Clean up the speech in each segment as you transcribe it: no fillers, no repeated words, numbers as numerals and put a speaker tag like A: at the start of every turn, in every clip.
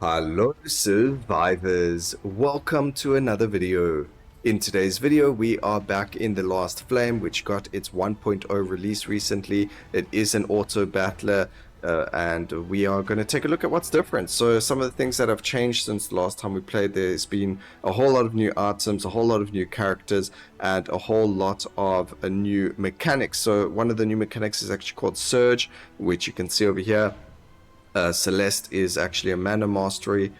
A: Hello survivors, welcome to another video. In today's video we are back in the Last Flame, which got its 1.0 release recently. It is an auto battler and we are going to take a look at what's different. So some of the things that have changed since the last time we played, there's been a whole lot of new items, a whole lot of new characters, and a whole lot of new mechanics. So one of the new mechanics is actually called Surge, which you can see over here. Celeste is actually a mana master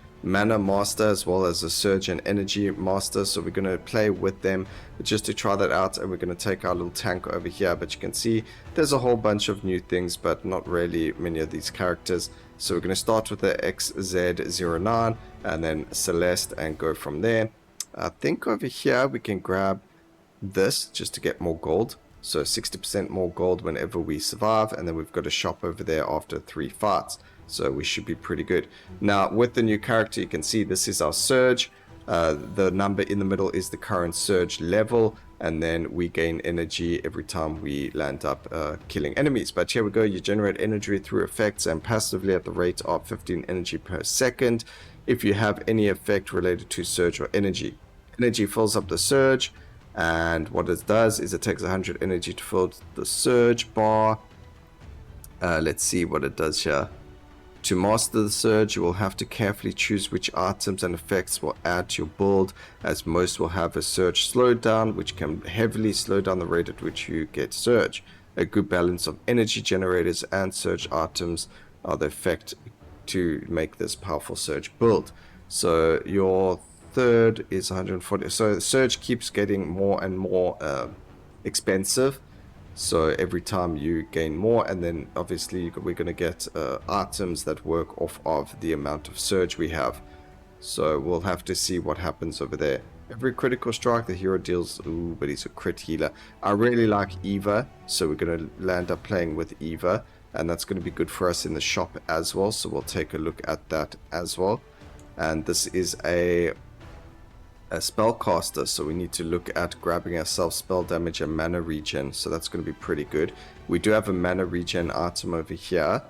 A: as well as a surge and energy master, so we're going to play with them just to try that out, and we're going to take our little tank over here. But you can see there's a whole bunch of new things, but not really many of these characters. So we're going to start with the XZ09 and then Celeste and go from there. I think over here we can grab this just to get more gold. So 60% more gold whenever we survive, and then we've got a shop over there after 3 fights. So we should be pretty good. Now with the new character, you can see this is our surge. The number in the middle is the current surge level, and then we gain energy every time we land up killing enemies. But here we go, you generate energy through effects and passively at the rate of 15 energy per second if you have any effect related to surge or energy. Energy fills up the surge, and what it does is it takes 100 energy to fill the surge bar. Let's see what it does here. To master the surge, you will have to carefully choose which items and effects will add to your build, as most will have a surge slowdown, which can heavily slow down the rate at which you get surge. A good balance of energy generators and surge items are the effect to make this powerful surge build. So your third is 140. So the surge keeps getting more and more expensive. So every time you gain more, and then obviously we're going to get items that work off of the amount of surge we have. So we'll have to see what happens over there. Every critical strike the hero deals, ooh, but he's a crit healer. I really like Aether, so we're going to land up playing with Aether, and that's going to be good for us in the shop as well. So we'll take a look at that as well. And this is a spellcaster, so we need to look at grabbing ourselves spell damage and mana regen, so that's going to be pretty good. We do have a mana regen item over here,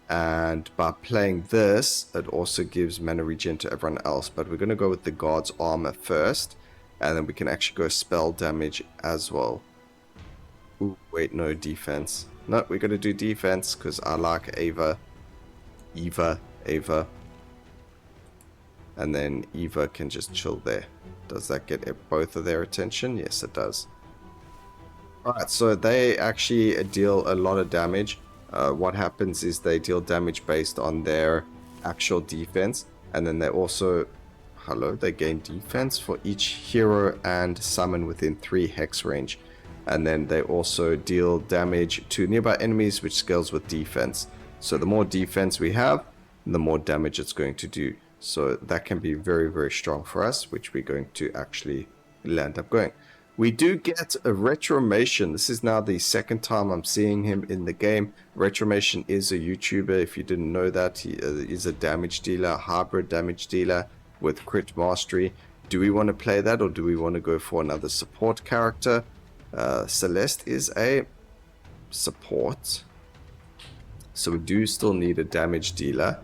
A: and by playing this it also gives mana regen to everyone else, but we're going to go with the guard's armor first, and then we can actually go spell damage as well. Ooh, wait, no, defense. No, we're going to do defense because I like Aether. And then Aether can just chill there. Does that get both of their attention? Yes, it does. Alright, so they actually deal a lot of damage. What happens is they deal damage based on their actual defense. And then they also, they gain defense for each hero and summon within 3 hex range. And then they also deal damage to nearby enemies, which scales with defense. So the more defense we have, the more damage it's going to do. So that can be very, very strong for us, which we're going to actually land up going. We do get a Retromation. This is now the second time I'm seeing him in the game. Retromation is a YouTuber. If you didn't know that, he is a damage dealer, a hybrid damage dealer with crit mastery. Do we want to play that, or do we want to go for another support character? Celeste is a support, so we do still need a damage dealer.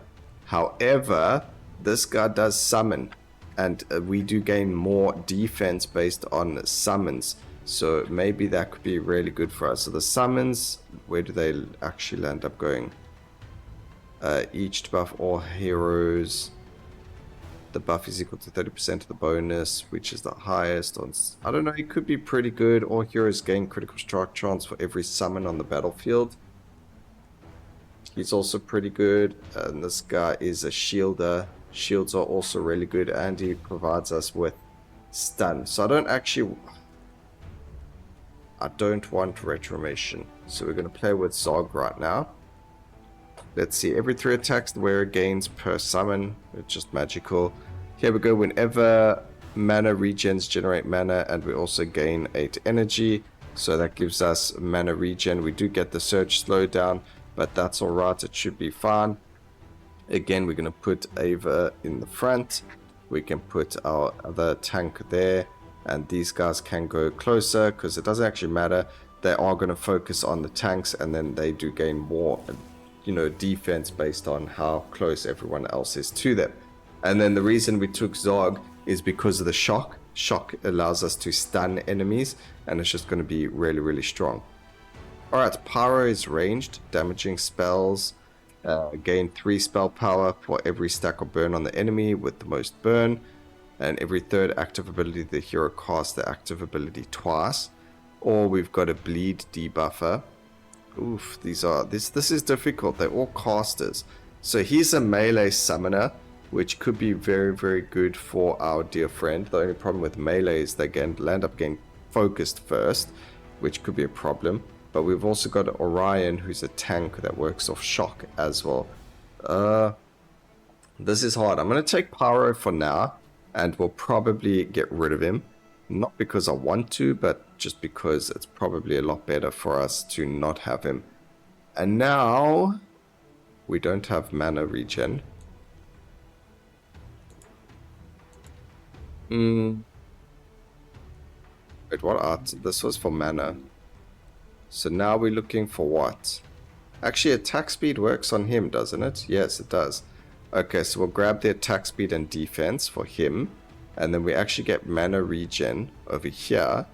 A: However, this guy does summon, and we do gain more defense based on summons, so maybe that could be really good for us. So the summons, where do they actually end up going? Each to buff all heroes. The buff is equal to 30% of the bonus, which is the highest on, I don't know, it could be pretty good. All heroes gain critical strike chance for every summon on the battlefield. He's also pretty good. And this guy is a shielder. Shields are also really good, and he provides us with stun. So I don't want Retromation, so we're going to play with Zog right now. Let's see, every 3 attacks the wearer gains per summon. It's just magical. Here we go, whenever mana regens generate mana, and we also gain 8 energy, so that gives us mana regen. We do get the surge slowdown, but that's alright, it should be fine. Again, we're going to put Aether in the front. We can put our other tank there, and these guys can go closer because it doesn't actually matter. They are going to focus on the tanks, and then they do gain more, defense based on how close everyone else is to them. And then the reason we took Zog is because of the shock. Shock allows us to stun enemies, and it's just going to be really, really strong. Alright, Pyro is ranged, damaging spells. Gain 3 spell power for every stack of burn on the enemy with the most burn. And every third active ability, the hero casts the active ability twice. Or we've got a bleed debuffer. Oof, this is difficult. They're all casters. So he's a melee summoner, which could be very, very good for our dear friend. The only problem with melee is they land up getting focused first, which could be a problem. But we've also got Orion, who's a tank that works off shock as well. This is hard. I'm going to take Pyro for now, and we'll probably get rid of him. Not because I want to, but just because it's probably a lot better for us to not have him. And now, we don't have mana regen. Wait, what art? This was for mana. So now we're looking for what? Actually, attack speed works on him, doesn't it? Yes, it does. Okay, so we'll grab the attack speed and defense for him. And then we actually get mana regen over here,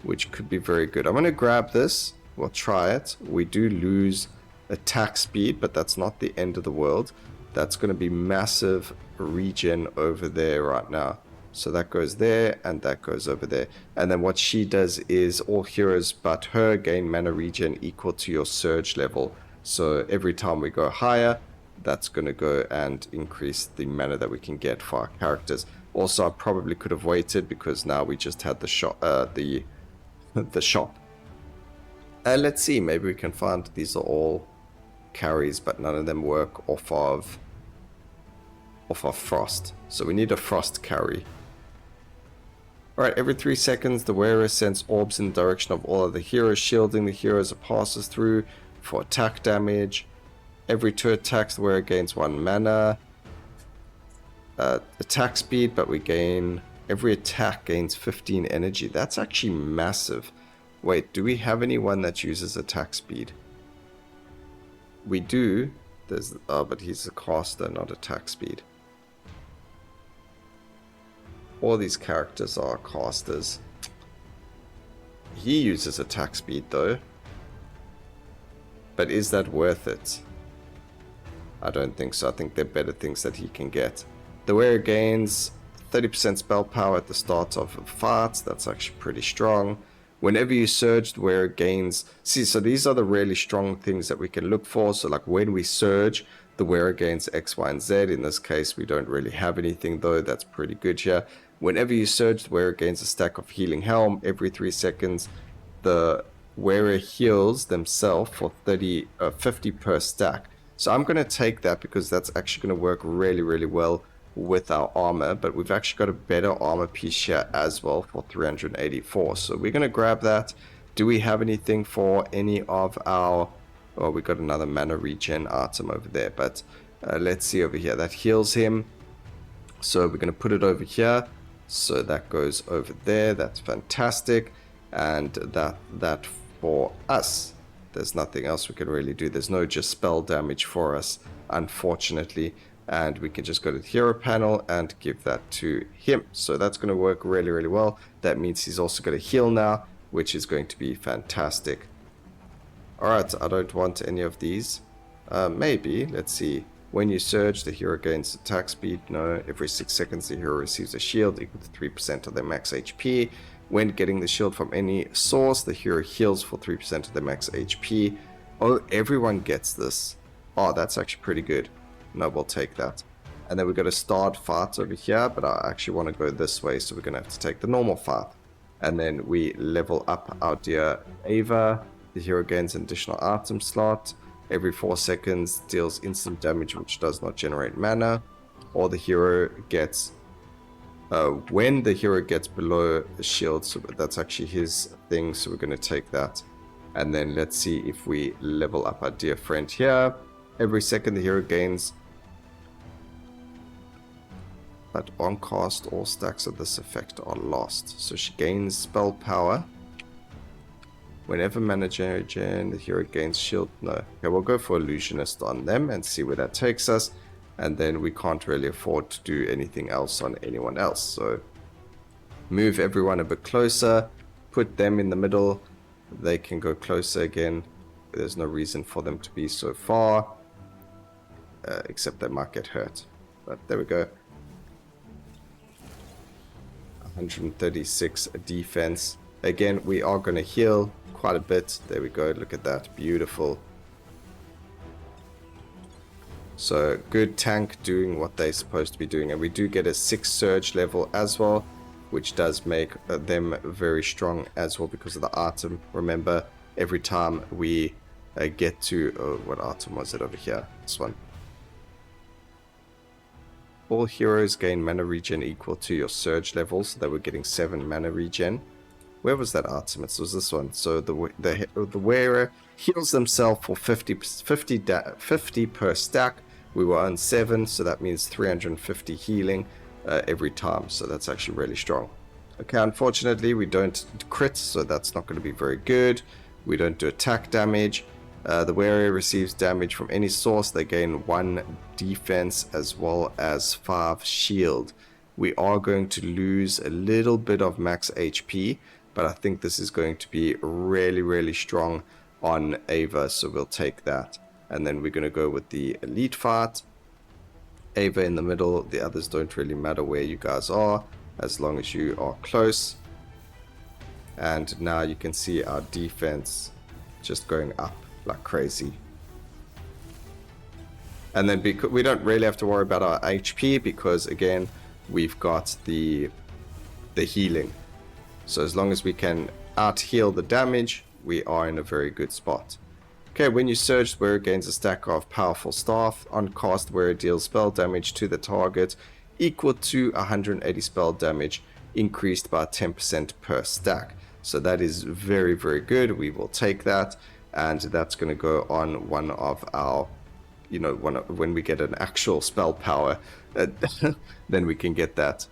A: which could be very good. I'm going to grab this. We'll try it. We do lose attack speed, but that's not the end of the world. That's going to be massive regen over there right now. So that goes there, and that goes over there. And then what she does is all heroes but her gain mana regen equal to your surge level. So every time we go higher, that's going to go and increase the mana that we can get for our characters. Also, I probably could have waited because now we just had the shop. The shop. Let's see, maybe we can find these are all carries, but none of them work off of frost. So we need a frost carry. Alright, every 3 seconds, the wearer sends orbs in the direction of all other heroes, shielding the heroes it passes through for attack damage. Every 2 attacks, the wearer gains 1 mana. Attack speed, but we gain... Every attack gains 15 energy. That's actually massive. Wait, do we have anyone that uses attack speed? We do. But he's a caster, not attack speed. All these characters are casters. He uses attack speed though. But is that worth it? I don't think so. I think there are better things that he can get. The wearer gains 30% spell power at the start of a fight. That's actually pretty strong. Whenever you surge, the wearer gains... See, so these are the really strong things that we can look for. So like when we surge, the wearer gains X, Y, and Z. In this case, we don't really have anything though. That's pretty good here. Whenever you surge, the wearer gains a stack of healing helm. Every 3 seconds, the wearer heals themselves for 50 per stack. So I'm going to take that because that's actually going to work really, really well with our armor. But we've actually got a better armor piece here as well for 384. So we're going to grab that. Do we have anything for any of our... Oh, we got another mana regen item over there. But let's see over here. That heals him. So we're going to put it over here. So that goes over there. That's fantastic. And that for us. There's nothing else we can really do. There's no just spell damage for us, unfortunately. And we can just go to the hero panel and give that to him. So that's going to work really, really well. That means he's also going to heal now, which is going to be fantastic. Alright, I don't want any of these. Maybe, let's see. When you surge, the hero gains attack speed. No, every 6 seconds the hero receives a shield equal to 3% of their max HP. When getting the shield from any source, the hero heals for 3% of their max HP. Oh, everyone gets this. Oh, that's actually pretty good. No, we'll take that. And then we've got a starred fight over here, but I actually want to go this way, so we're going to have to take the normal fight. And then we level up our dear Ava. The hero gains an additional item slot. Every 4 seconds deals instant damage which does not generate mana. Or the hero gets... when the hero gets below the shield, so that's actually his thing, so we're going to take that. And then let's see if we level up our dear friend here. Every second the hero gains... But on cast, all stacks of this effect are lost. So she gains spell power. Whenever mana generation, the hero gains shield. No. Okay, we'll go for Illusionist on them and see where that takes us. and then we can't really afford to do anything else on anyone else. So move everyone a bit closer, put them in the middle, they can go closer again. There's no reason for them to be so far, except they might get hurt. But there we go. 136 defense. Again, we are going to heal quite a bit. There we go. Look at that. Beautiful. So good tank doing what they're supposed to be doing. And we do get a 6 surge level as well, which does make them very strong as well because of the item. Remember, every time we get to... what item was it over here? This one. All heroes gain mana regen equal to your surge level, so they were getting 7 mana regen. Where was that item? It was this one. So the wearer heals themselves for 50 per stack. We were on 7, so that means 350 healing every time. So that's actually really strong. Okay, unfortunately we don't crit, so that's not going to be very good. We don't do attack damage. The wearer receives damage from any source. They gain 1 defense as well as 5 shield. We are going to lose a little bit of max HP, but I think this is going to be really, really strong on Aether, so we'll take that. And then we're going to go with the elite fight. Aether in the middle. The others don't really matter where you guys are, as long as you are close. And now you can see our defense just going up like crazy. And then because we don't really have to worry about our HP, because again we've got the healing. So as long as we can out heal the damage, we are in a very good spot. Okay, when you surge, the wearer gains a stack of powerful staff. On cast, the wearer deals spell damage to the target equal to 180 spell damage, increased by 10% per stack. So that is very, very good. We will take that. And that's going to go on one of our, when we get an actual spell power, then we can get that.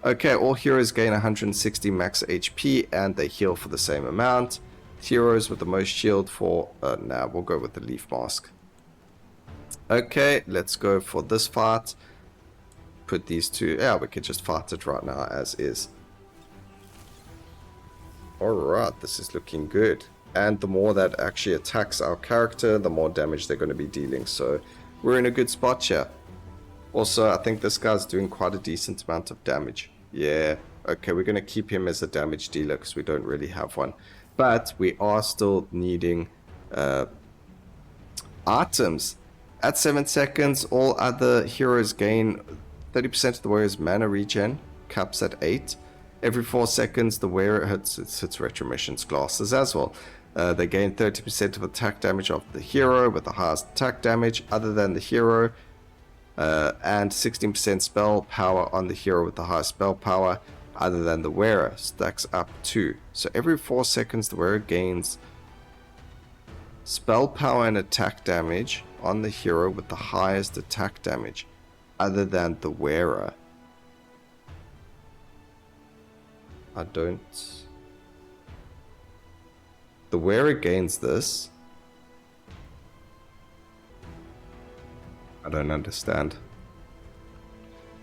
A: Okay, all heroes gain 160 max HP and they heal for the same amount. Heroes with the most shield for, we'll go with the leaf mask. Okay, let's go for this fight. Put these two, we can just fight it right now as is. Alright, this is looking good. And the more that actually attacks our character, the more damage they're going to be dealing. So we're in a good spot here. Also, I think this guy's doing quite a decent amount of damage. Yeah, okay, we're going to keep him as a damage dealer because we don't really have one. But we are still needing items. At 7 seconds, all other heroes gain 30% of the wearer's mana regen, caps at 8. Every 4 seconds, the wearer hits retromission's glasses as well. They gain 30% of attack damage of the hero with the highest attack damage other than the hero, and 16% spell power on the hero with the highest spell power other than the wearer. Stacks up 2. So every 4 seconds the wearer gains spell power and attack damage on the hero with the highest attack damage other than the wearer. The wearer gains this. I don't understand.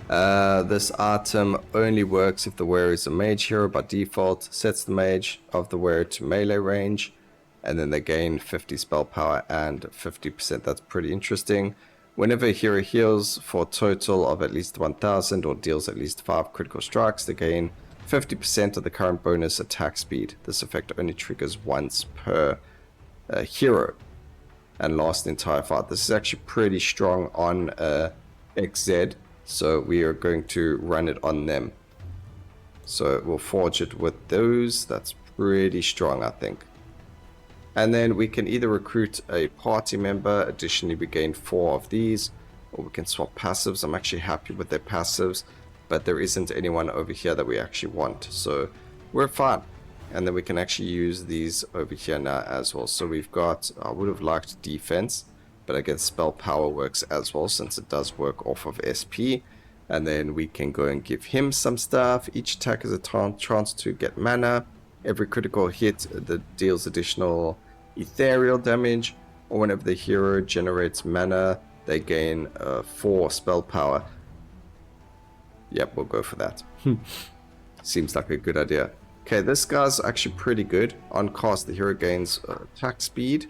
A: This item only works if the wearer is a mage hero by default. Sets the mage of the wearer to melee range, and then they gain 50 spell power and 50%. That's pretty interesting. Whenever a hero heals for a total of at least 1000 or deals at least 5 critical strikes, they gain 50% of the current bonus attack speed. This effect only triggers once per hero and lasts the entire fight. This is actually pretty strong on XZ, so we are going to run it on them. So we'll forge it with those. That's pretty strong, I think. And then we can either recruit a party member. Additionally, we gain 4 of these, or we can swap passives. I'm actually happy with their passives, but there isn't anyone over here that we actually want, so we're fine. And then we can actually use these over here now as well. So we've got, I would have liked defense, but I guess spell power works as well since it does work off of SP. And then we can go and give him some stuff. Each attack is a chance to get mana. Every critical hit that deals additional ethereal damage, or whenever the hero generates mana, they gain 4 spell power. Yep, we'll go for that. Seems like a good idea. Okay, this guy's actually pretty good. On cast, the hero gains attack speed.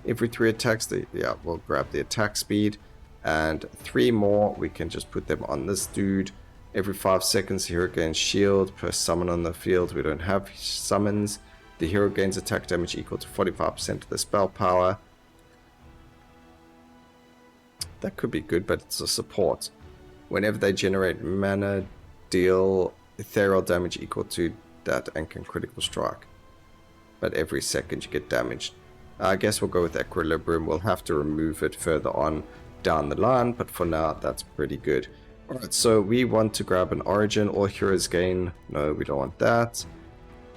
A: Every 3 attacks, yeah, we'll grab the attack speed. And 3 more, we can just put them on this dude. Every 5 seconds, the hero gains shield per summon on the field. We don't have summons. The hero gains attack damage equal to 45% of the spell power. That could be good, but it's a support. Whenever they generate mana, deal ethereal damage equal to that and can critical strike. But every second you get damaged. I guess we'll go with Equilibrium. We'll have to remove it further on down the line, but for now that's pretty good. Alright, so we want to grab an Origin. All heroes gain... No, we don't want that.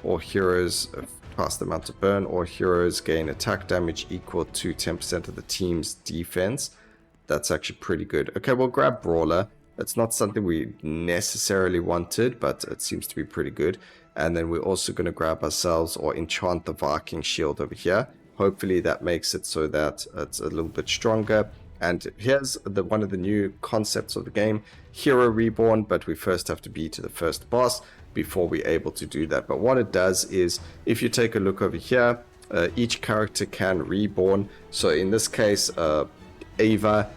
A: All heroes pass the amount of burn. All heroes gain attack damage equal to 10% of the team's defense. That's actually pretty good. Okay, we'll grab Brawler. It's not something we necessarily wanted, but it seems to be pretty good. And then we're also going to grab ourselves or enchant the Viking shield over here. Hopefully that makes it so that it's a little bit stronger. And here's one of the new concepts of the game, Hero Reborn, but we first have to beat the first boss before we're able to do that. But what it does is, if you take a look over here, each character can reborn. So in this case, Ava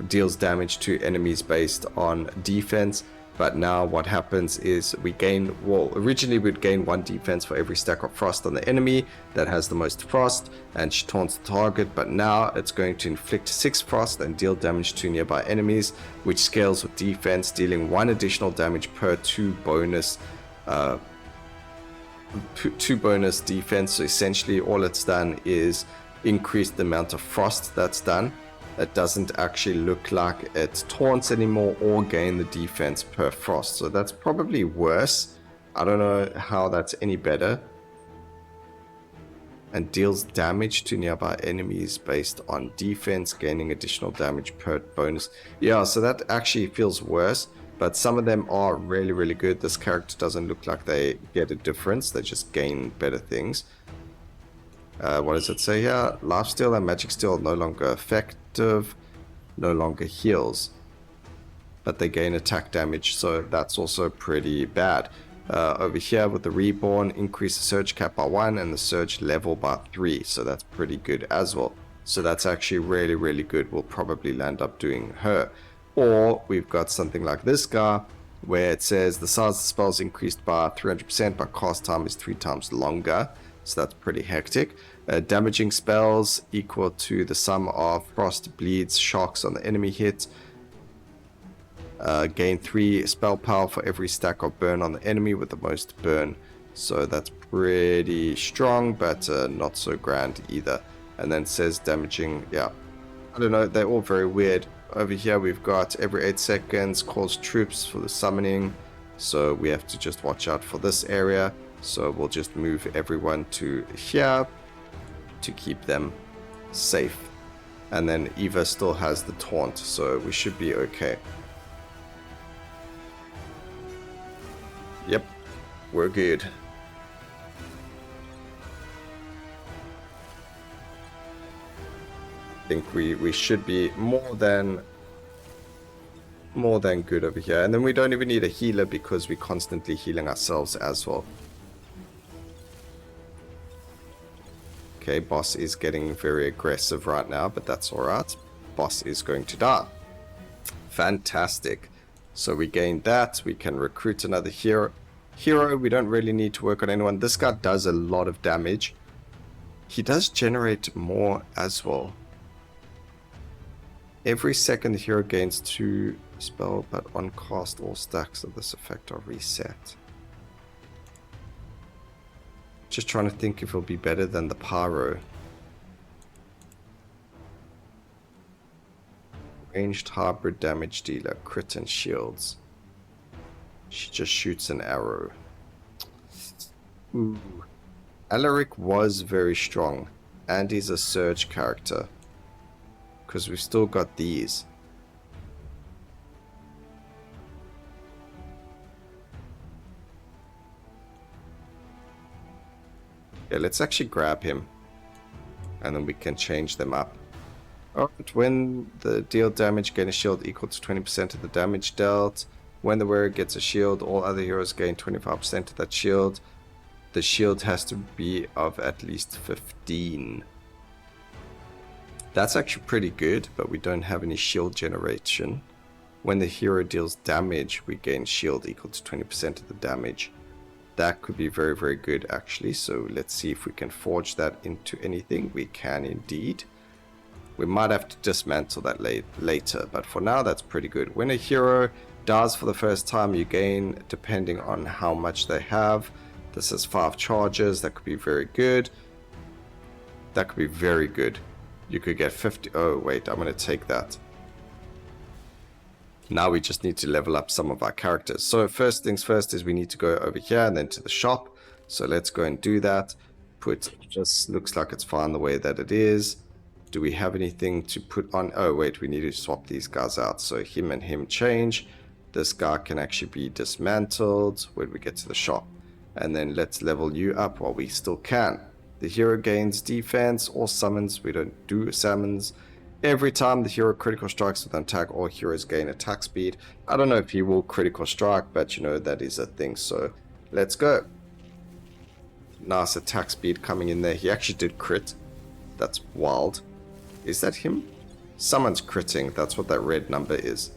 A: deals damage to enemies based on defense, but now what happens is we gain, well, originally we'd gain 1 defense for every stack of frost on the enemy that has the most frost, and she taunts the target, but now it's going to inflict 6 frost and deal damage to nearby enemies, which scales with defense, dealing 1 additional damage per 2 bonus defense. So essentially all it's done is increase the amount of frost that's done. It doesn't actually look like it taunts anymore or gain the defense per frost. So that's probably worse. I don't know how that's any better. And deals damage to nearby enemies based on defense, gaining additional damage per bonus. Yeah, so that actually feels worse. But some of them are really, really good. This character doesn't look like they get a difference. They just gain better things. What does it say here? Lifesteal and Magic Steal no longer effective, no longer heals, but they gain attack damage, so that's also pretty bad. Over here with the Reborn, increase the surge cap by 1 and the surge level by 3, so that's pretty good as well. So that's actually really, really good. We'll probably land up doing her. Or we've got something like this guy, where it says the size of the spell is increased by 300%, but cast time is 3 times longer. So that's pretty hectic. Damaging spells equal to the sum of frost, bleeds, shocks on the enemy hit. Gain 3 spell power for every stack of burn on the enemy with the most burn. So that's pretty strong, but not so grand either. And then it says damaging, yeah. I don't know, they're all very weird. Over here we've got every 8 seconds calls troops for the summoning. So we have to just watch out for this area. So we'll just move everyone to here to keep them safe. And then Eva still has the taunt, so we should be okay. Yep, we're good. I think we should be more than good over here. And then we don't even need a healer because we're constantly healing ourselves as well. Okay, boss is getting very aggressive right now, but that's alright. Boss is going to die. Fantastic. So we gained that. We can recruit another hero. We don't really need to work on anyone. This guy does a lot of damage. He does generate more as well. Every second the hero gains 2 spell, but on cast all stacks of this effect are reset. Just trying to think if it'll be better than the Pyro. Ranged hybrid damage dealer, crit and shields. She just shoots an arrow. Ooh. Alaric was very strong, and he's a surge character. Because we've still got these. Yeah, let's actually grab him. And then we can change them up. Alright, when the deal damage, gain a shield equal to 20% of the damage dealt. When the wearer gets a shield, all other heroes gain 25% of that shield. The shield has to be of at least 15. That's actually pretty good, but we don't have any shield generation. When the hero deals damage, we gain shield equal to 20% of the damage. That could be very, very good actually. So let's see if we can forge that into anything. We can indeed. We might have to dismantle that later, but for now that's pretty good. When a hero dies for the first time, you gain, depending on how much they have. This is 5 charges. That could be very good. That could be very good. You could get 50. Oh, wait, I'm going to take that. Now we just need to level up some of our characters. So first things first is we need to go over here and then to the shop. So let's go and do that. Just looks like it's fine the way that it is. Do we have anything to put on? Oh, wait, we need to swap these guys out. So him and him change. This guy can actually be dismantled when we get to the shop. And then let's level you up while we still can. The hero gains defense or summons. We don't do summons. Every time the hero critical strikes with an attack, all heroes gain attack speed. I don't know if he will critical strike, but you know, that is a thing. So let's go. Nice attack speed coming in there. He actually did crit. That's wild. Is that him? Someone's critting. That's what that red number is.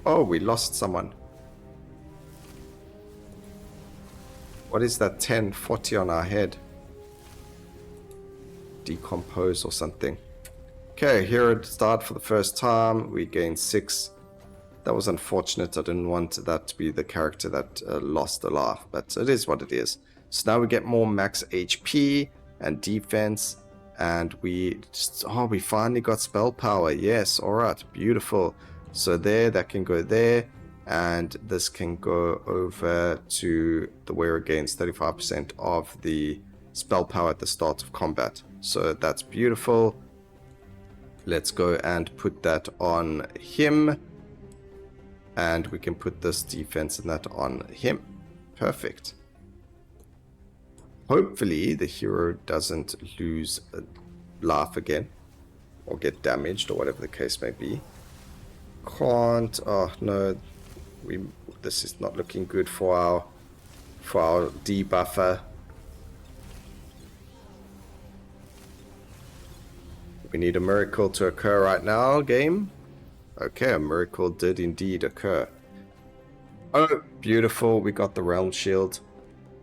A: Oh, we lost someone. What is that 1040 on our head? Decompose or something. Okay, hero start for the first time. We gained 6. That was unfortunate. I didn't want that to be the character that lost a life, but it is what it is. So now we get more max HP and defense, and we finally got spell power. Yes, all right, beautiful. So that can go there, and this can go over to the wearer gains 35% of the spell power at the start of combat. So that's beautiful. Let's go and put that on him. And we can put this defense and that on him. Perfect. Hopefully the hero doesn't lose a life again. Or get damaged or whatever the case may be. Can't. Oh no. This is not looking good for our debuffer. We need a miracle to occur right now, game. Okay, a miracle did indeed occur. Oh, beautiful. We got the Realm Shield.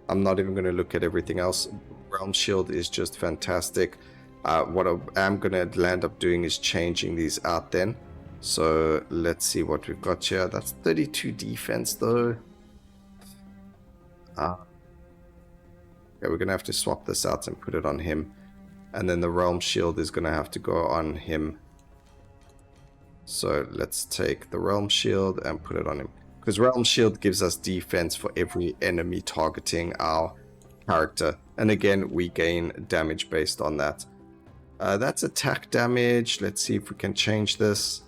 A: I'm not even going to look at everything else. Realm Shield is just fantastic. What I am going to land up doing is changing these out then. So let's see what we've got here. That's 32 defense though. Yeah, we're going to have to swap this out and put it on him. And then the Realm Shield is going to have to go on him. So let's take the Realm Shield and put it on him. Because Realm Shield gives us defense for every enemy targeting our character. And again, we gain damage based on that. That's attack damage. Let's see if we can change this.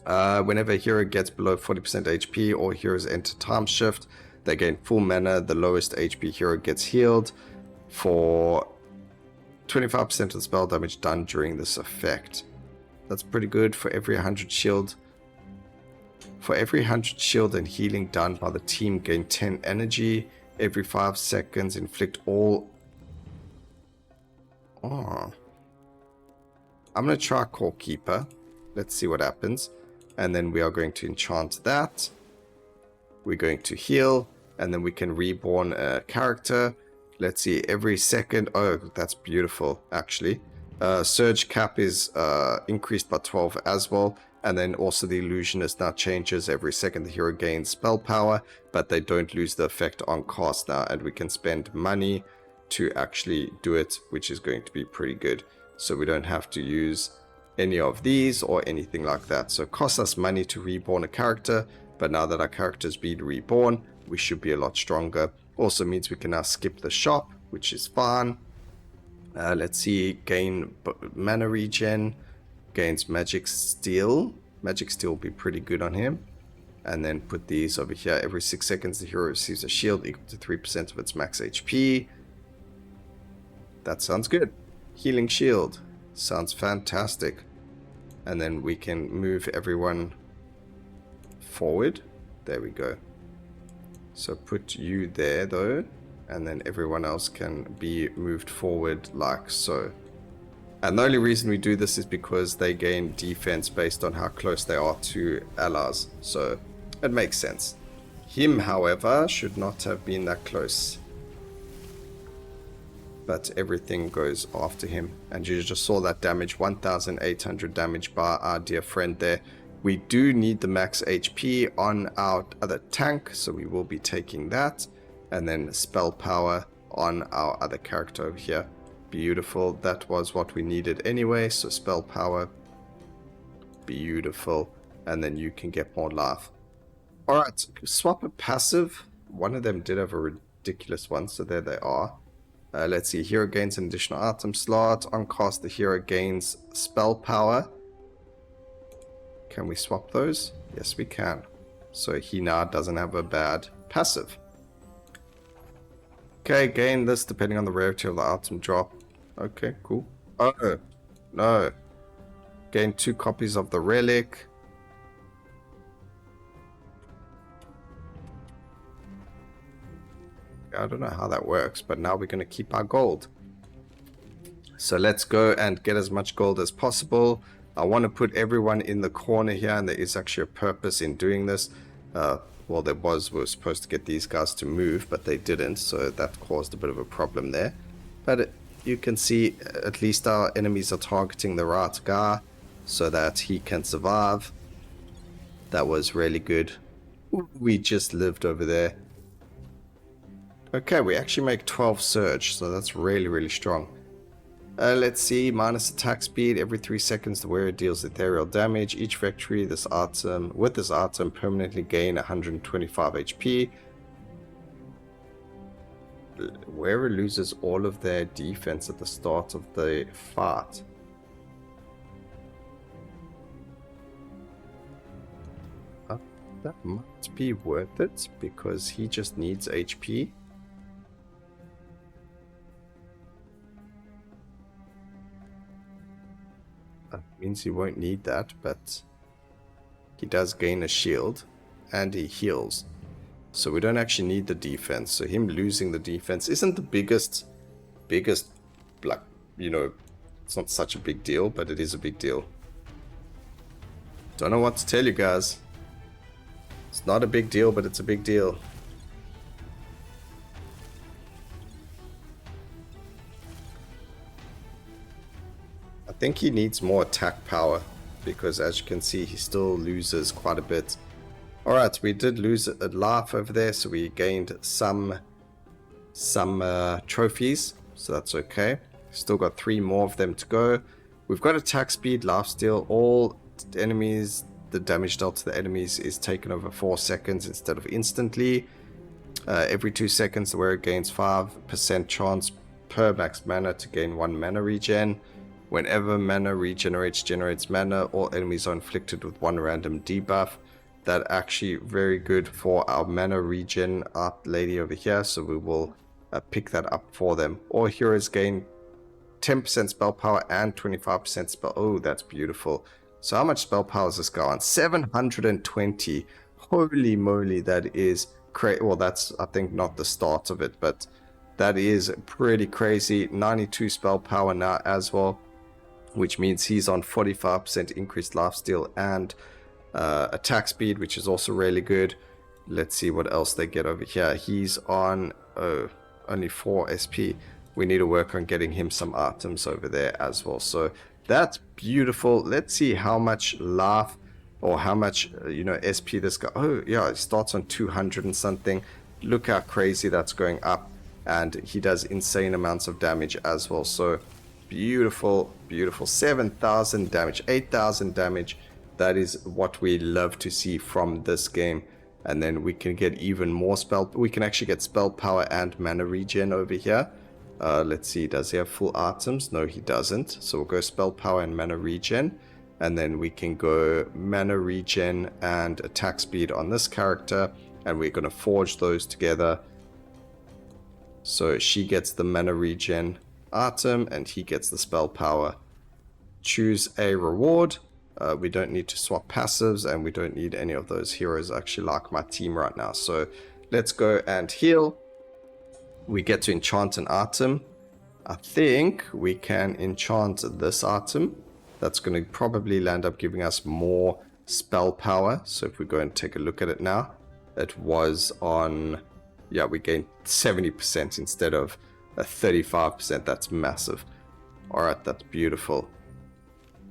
A: Whenever a hero gets below 40% HP or heroes enter time shift, they gain full mana. The lowest HP hero gets healed for 25% of the spell damage done during this effect. That's pretty good. For every 100 shield. For every 100 shield and healing done by the team, gain 10 energy. Every 5 seconds, inflict all. Oh. I'm going to try Core Keeper. Let's see what happens. And then we are going to enchant that. We're going to heal. And then we can reborn a character. Let's see, every second. Oh, that's beautiful, actually. Surge cap is increased by 12 as well. And then also the illusionist now changes every second. The hero gains spell power, but they don't lose the effect on cast now. And we can spend money to actually do it, which is going to be pretty good. So we don't have to use any of these or anything like that. So it costs us money to reborn a character, but now that our character's been reborn, we should be a lot stronger. Also means we can now skip the shop, which is fine. Let's see, gain mana regen, gains magic steel. Magic steel will be pretty good on him. And then put these over here. Every 6 seconds, the hero receives a shield equal to 3% of its max HP. That sounds good. Healing shield. Sounds fantastic. and then we can move everyone forward. There we go. So put you there though, and then everyone else can be moved forward like so. And the only reason we do this is because they gain defense based on how close they are to allies, so it makes sense. Him, however, should not have been that close, but everything goes after him, and you just saw that damage, 1800 damage by our dear friend there. We do need the max HP on our other tank, so we will be taking that, and then spell power on our other character over here. Beautiful, that was what we needed anyway, so spell power, beautiful, and then you can get more life. Alright, swap a passive. One of them did have a ridiculous one, so there they are. Let's see, hero gains an additional item slot. On cast, the hero gains spell power. Can we swap those? Yes, we can. So he now doesn't have a bad passive. Okay, gain this depending on the rarity of the item drop. Okay, cool. Oh, no. Gain 2 copies of the relic. I don't know how that works, but now we're going to keep our gold. So let's go and get as much gold as possible. I want to put everyone in the corner here, and there is actually a purpose in doing this. Well, we were supposed to get these guys to move, but they didn't, so that caused a bit of a problem there. But you can see at least our enemies are targeting the right guy so that he can survive. That was really good. Ooh, we just lived over there. Okay, we actually make 12 surge, so that's really, really strong. Let's see, minus attack speed. Every 3 seconds, the wearer deals ethereal damage. Each victory, with this item, permanently gain 125 HP. Wearer loses all of their defense at the start of the fight. That might be worth it, because he just needs HP. That means he won't need that, but he does gain a shield and he heals, so we don't actually need the defense. So him losing the defense isn't the biggest like, you know, it's not such a big deal, but it is a big deal. Don't know what to tell you guys. It's not a big deal, but it's a big deal. I think he needs more attack power, because as you can see, he still loses quite a bit. Alright, we did lose a life over there, so we gained some trophies, so that's okay. Still got 3 more of them to go. We've got attack speed, lifesteal. All enemies, the damage dealt to the enemies is taken over 4 seconds instead of instantly. Every 2 seconds, the wearer gains 5% chance per max mana to gain 1 mana regen. Whenever mana generates mana, all enemies are inflicted with 1 random debuff. That actually very good for our mana regen art lady over here, so we will pick that up for them. All heroes gain 10% spell power and 25% spell. Oh, that's beautiful. So how much spell power is this guy on? 720. Holy moly, that is crazy. Well, that's, I think, not the start of it, but that is pretty crazy. 92 spell power now as well, which means he's on 45% increased lifesteal and attack speed, which is also really good. Let's see what else they get over here. He's on only 4 SP. We need to work on getting him some items over there as well. So that's beautiful. Let's see how much life or how much SP this guy. Oh yeah, it starts on 200 and something. Look how crazy that's going up, and he does insane amounts of damage as well. So beautiful, beautiful. 7,000 damage, 8,000 damage. That is what we love to see from this game. And then we can get even more spell. We can actually get spell power and mana regen over here. Let's see, does he have full items? No, he doesn't. So we'll go spell power and mana regen. And then we can go mana regen and attack speed on this character. And we're going to forge those together. So she gets the mana regen item and he gets the spell power. Choose a reward. We don't need to swap passives, and we don't need any of those heroes. I actually like my team right now. So let's go and heal. We get to enchant an item. I think we can enchant this item. That's going to probably land up giving us more spell power. So if we go and take a look at it now, it was on, yeah, we gained 70% instead of a 35%. That's massive. All right, that's beautiful.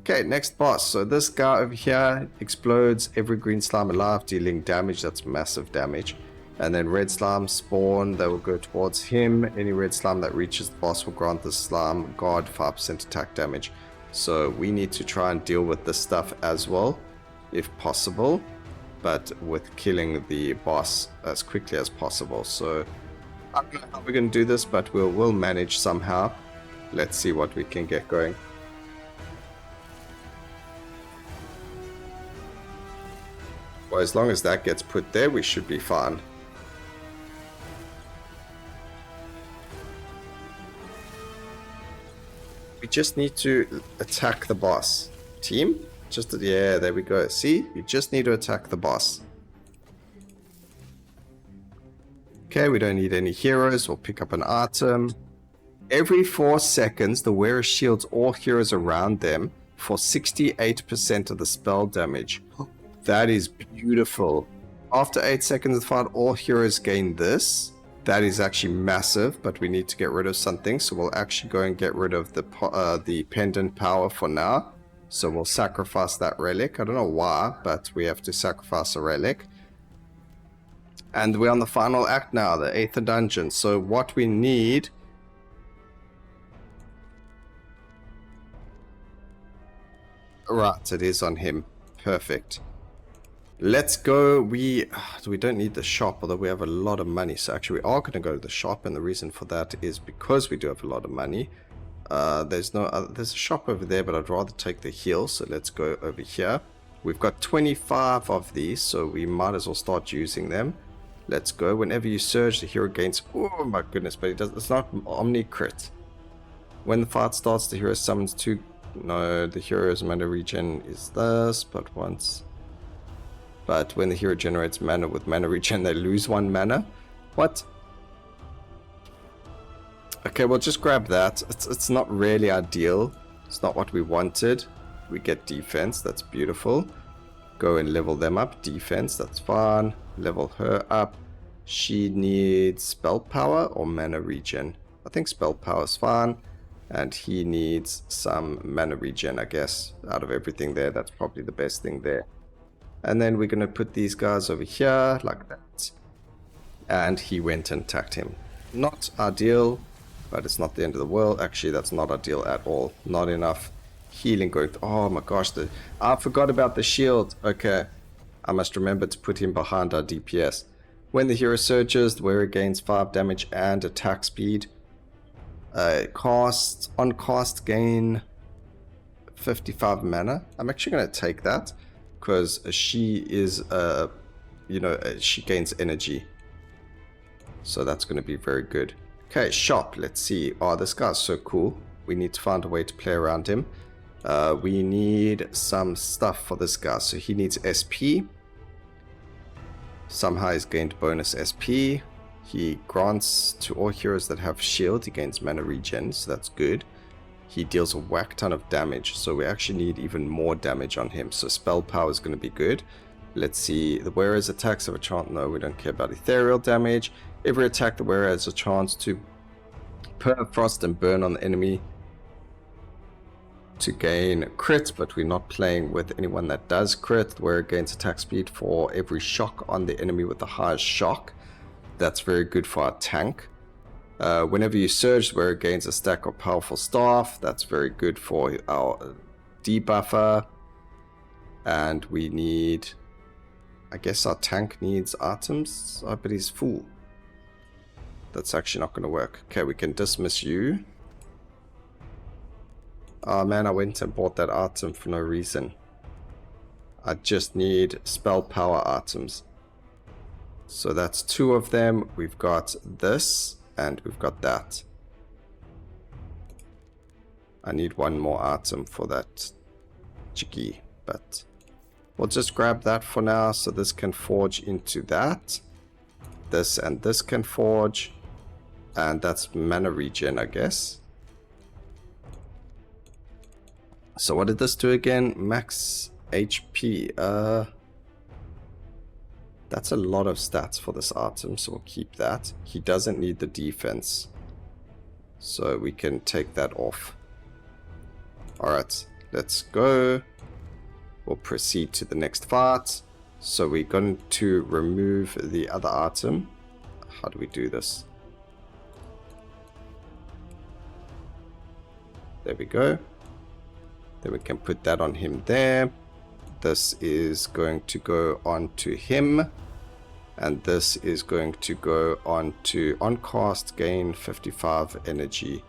A: Okay, next boss. So this guy over here explodes every green slime alive, dealing damage. That's massive damage. And then red slime spawn. They will go towards him. Any red slime that reaches the boss will grant the slime guard 5% attack damage. So we need to try and deal with this stuff as well, if possible, but with killing the boss as quickly as possible. So I don't know how we're going to do this, but we'll manage somehow. Let's see what we can get going. Well, as long as that gets put there, we should be fine. We just need to attack the boss. Team? Yeah, there we go. See? You just need to attack the boss. Okay, we don't need any heroes. We'll pick up an item. Every 4 seconds, the wearer shields all heroes around them for 68% of the spell damage. That is beautiful. After 8 seconds of the fight, all heroes gain this. That is actually massive, but we need to get rid of something. So we'll actually go and get rid of the pendant power for now. So we'll sacrifice that relic. I don't know why, but we have to sacrifice a relic. And we're on the final act now, the Aether dungeon. So what we need... Right, it is on him. Perfect. Let's go. We don't need the shop, although we have a lot of money. So actually we are going to go to the shop, and the reason for that is because we do have a lot of money. There's a shop over there, but I'd rather take the heal. So let's go over here. We've got 25 of these, so we might as well start using them. Let's go. Whenever you surge, the hero gains... Oh my goodness, but it's not Omni Crit. When the fight starts, the hero summons 2... No, the hero's mana regen is this, but once... But when the hero generates mana with mana regen, they lose 1 mana. What? Okay, we'll just grab that. It's not really ideal. It's not what we wanted. We get defense. That's beautiful. Go and level them up. Defense. That's fine. Level her up. She needs spell power or mana regen. I think spell power is fine. And he needs some mana regen, I guess. Out of everything there, that's probably the best thing there. And then we're going to put these guys over here, like that. And he went and attacked him. Not ideal, but it's not the end of the world. Actually, that's not ideal at all. Not enough healing going. Oh my gosh, I forgot about the shield. Okay, I must remember to put him behind our DPS. When the hero surges, the wearer gains 5 damage and attack speed. On cast gain 55 mana. I'm actually going to take that. Because she is, she gains energy. So that's going to be very good. Okay, shop. Let's see. Oh, this guy's so cool. We need to find a way to play around him. We need some stuff for this guy. So he needs SP. Somehow he's gained bonus SP. He grants to all heroes that have shield. He gains mana regen, so that's good. He deals a whack ton of damage, so we actually need even more damage on him. So spell power is going to be good. Let's see. The wearer's attacks have a chance. No, we don't care about ethereal damage. Every attack the wearer has a chance to permafrost and burn on the enemy to gain crit, but we're not playing with anyone that does crit. The wearer gains attack speed for every shock on the enemy with the highest shock. That's very good for our tank. Whenever you surge, the wearer gains a stack of powerful staff. That's very good for our debuffer. And we need... I guess our tank needs items. Oh, but he's full. That's actually not going to work. Okay, we can dismiss you. Oh man, I went and bought that item for no reason. I just need spell power items. So that's 2 of them. We've got this. And we've got that. I need 1 more item for that chickie. but we'll just grab that for now. So this can forge into that. This and this can forge. And that's mana regen, I guess. So what did this do again? Max HP. That's a lot of stats for this item, so we'll keep that. He doesn't need the defense, so we can take that off. Alright, let's go. We'll proceed to the next fight. So we're going to remove the other item. How do we do this? There we go. Then we can put that on him there. This is going to go on to him. And this is going to go on to on cast, gain 55 energy.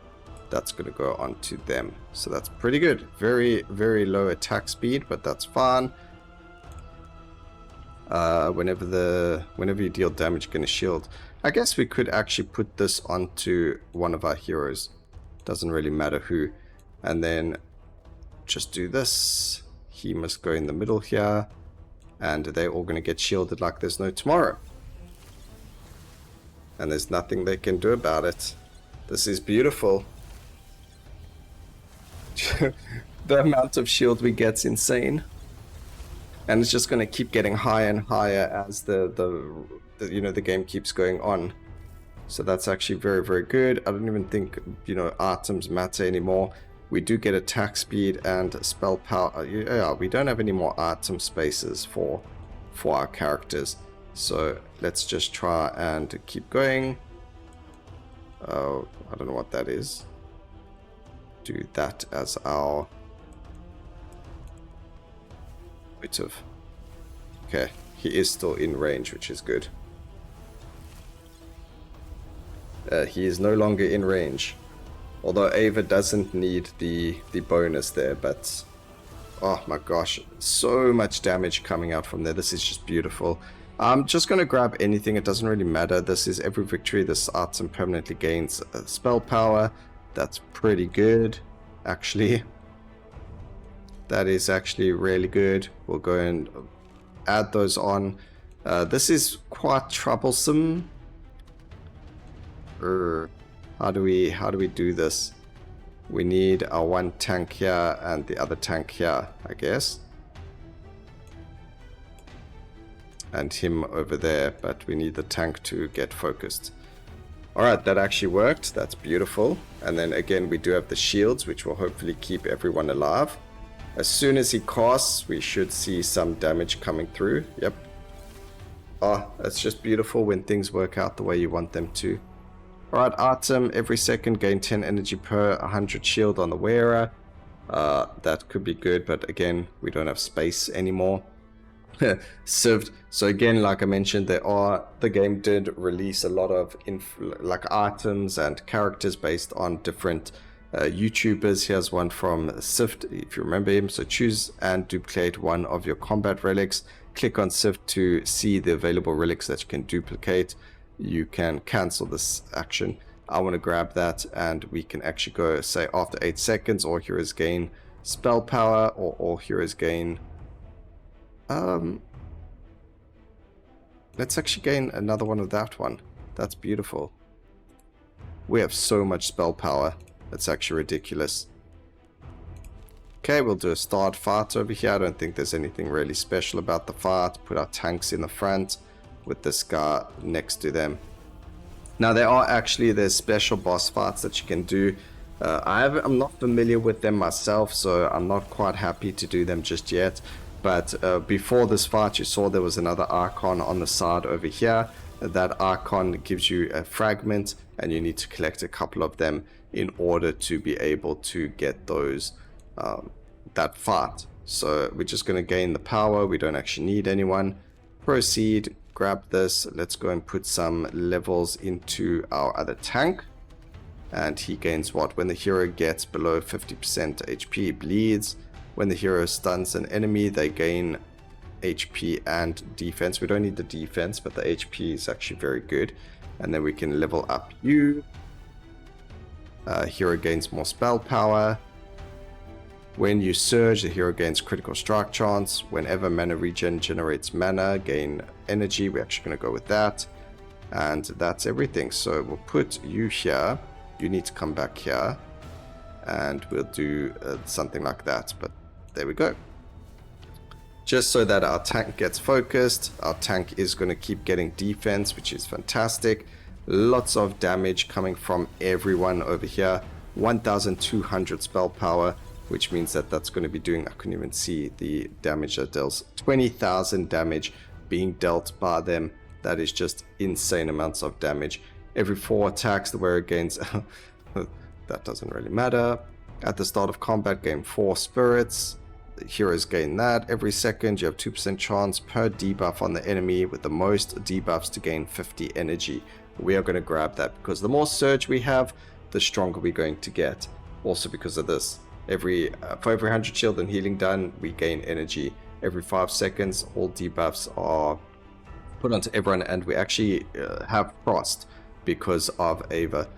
A: That's going to go on to them. So that's pretty good. Very, very low attack speed, but that's fine. Whenever you deal damage, you're going to shield. I guess we could actually put this onto one of our heroes. Doesn't really matter who. And then just do this. He must go in the middle here. And they're all going to get shielded like there's no tomorrow. And there's nothing they can do about it. This is beautiful. The amount of shield we get's insane. And it's just going to keep getting higher and higher as the game keeps going on. So that's actually very, very good. I don't even think, items matter anymore. We do get attack speed and spell power. Yeah, we don't have any more item spaces for our characters. So let's just try and keep going. Oh, I don't know what that is. Do that as our bit of. Okay, he is still in range, which is good. He is no longer in range. Although Aether doesn't need the bonus there, but oh my gosh, so much damage coming out from there. This is just beautiful. I'm just going to grab anything. It doesn't really matter. This is every victory. This item permanently gains spell power. That's pretty good, actually. That is actually really good. We'll go and add those on. This is quite troublesome. How do we do this? We need our one tank here and the other tank here, I guess. And him over there, but we need the tank to get focused. Alright, that actually worked. That's beautiful. And then again, we do have the shields, which will hopefully keep everyone alive. As soon as he casts, we should see some damage coming through. Yep. Oh, that's just beautiful when things work out the way you want them to. Alright, item, every second gain 10 energy per 100 shield on the wearer. That could be good, but again, we don't have space anymore. Served. So again, like I mentioned, the game did release a lot of items and characters based on different YouTubers. Here's one from Sift, if you remember him. So choose and duplicate one of your combat relics. Click on Sift to see the available relics that you can duplicate. You can cancel this action. I want to grab that, and we can actually go, say, after 8 seconds, all heroes gain spell power, or all heroes gain... let's actually gain another one of that one. That's beautiful. We have so much spell power. That's actually ridiculous. Okay, we'll do a start fight over here. I don't think there's anything really special about the fight. Put our tanks in the front with this guy next to them. Now there's special boss fights that you can do. I'm not familiar with them myself, so I'm not quite happy to do them just yet. But before this fight, you saw there was another icon on the side over here. That icon gives you a fragment, and you need to collect a couple of them in order to be able to get those that fight. So we're just going to gain the power. We don't actually need anyone. Proceed. Grab this. Let's go and put some levels into our other tank. And he gains what? When the hero gets below 50% HP, he bleeds. When the hero stuns an enemy, they gain HP and defense. We don't need the defense, but the HP is actually very good. And then we can level up you. Hero gains more spell power. When you surge, the hero gains critical strike chance. Whenever mana regen generates mana, gain energy. We're actually going to go with that. And that's everything. So we'll put you here. You need to come back here. And we'll do something like that. But there we go. Just so that our tank gets focused. Our tank is going to keep getting defense, which is fantastic. Lots of damage coming from everyone over here. 1,200 spell power, which means that that's going to be doing, I couldn't even see the damage that deals, 20,000 damage being dealt by them. That is just insane amounts of damage. Every 4 attacks, the wearer gains, that doesn't really matter. At the start of combat, gain 4 spirits. The heroes gain that. Every second, you have 2% chance per debuff on the enemy, with the most debuffs to gain 50 energy. We are going to grab that because the more surge we have, the stronger we're going to get. Also because of this. For every 100 shield and healing done, we gain energy. Every 5 seconds, all debuffs are put onto everyone, and we actually have frost because of Aether.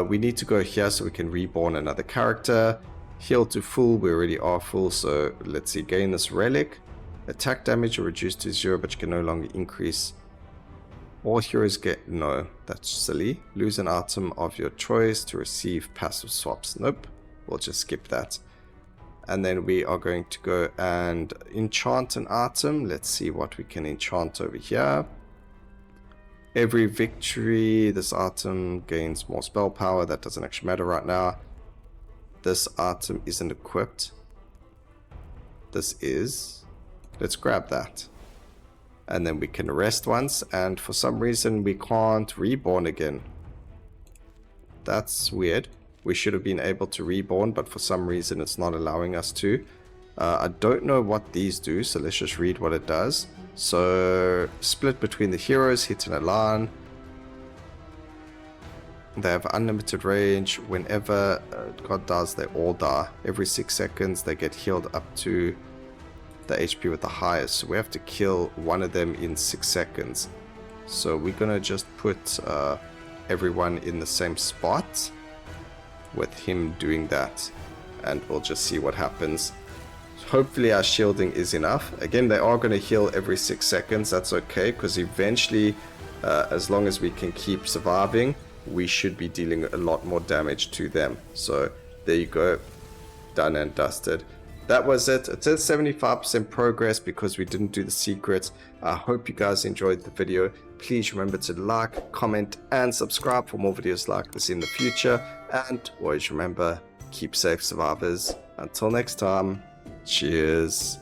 A: We need to go here so we can reborn another character. Heal to full, we already are full, so let's see, gain this relic. Attack damage are reduced to 0, but you can no longer increase. All heroes get, no, that's silly. Lose an item of your choice to receive passive swaps. Nope. We'll just skip that. And then we are going to go and enchant an item. Let's see what we can enchant over here. Every victory, this item gains more spell power. That doesn't actually matter right now. This item isn't equipped. This is. Let's grab that. And then we can rest once. And for some reason we can't reborn again. That's weird. We should have been able to reborn, but for some reason it's not allowing us to. I don't know what these do, so let's just read what it does. So, split between the heroes, hit in a line. They have unlimited range. Whenever God dies, they all die. Every 6 seconds they get healed up to the HP with the highest. So we have to kill one of them in 6 seconds. So we're gonna just put everyone in the same spot with him doing that, and we'll just see what happens. Hopefully our shielding is enough. Again, they are going to heal every 6 seconds. That's okay, because eventually, as long as we can keep surviving, we should be dealing a lot more damage to them. So there you go, done and dusted. That was it. It says 75% progress because we didn't do the secrets. I hope you guys enjoyed the video. Please remember to like, comment, and subscribe for more videos like this in the future. And always remember, keep safe, survivors. Until next time, cheers.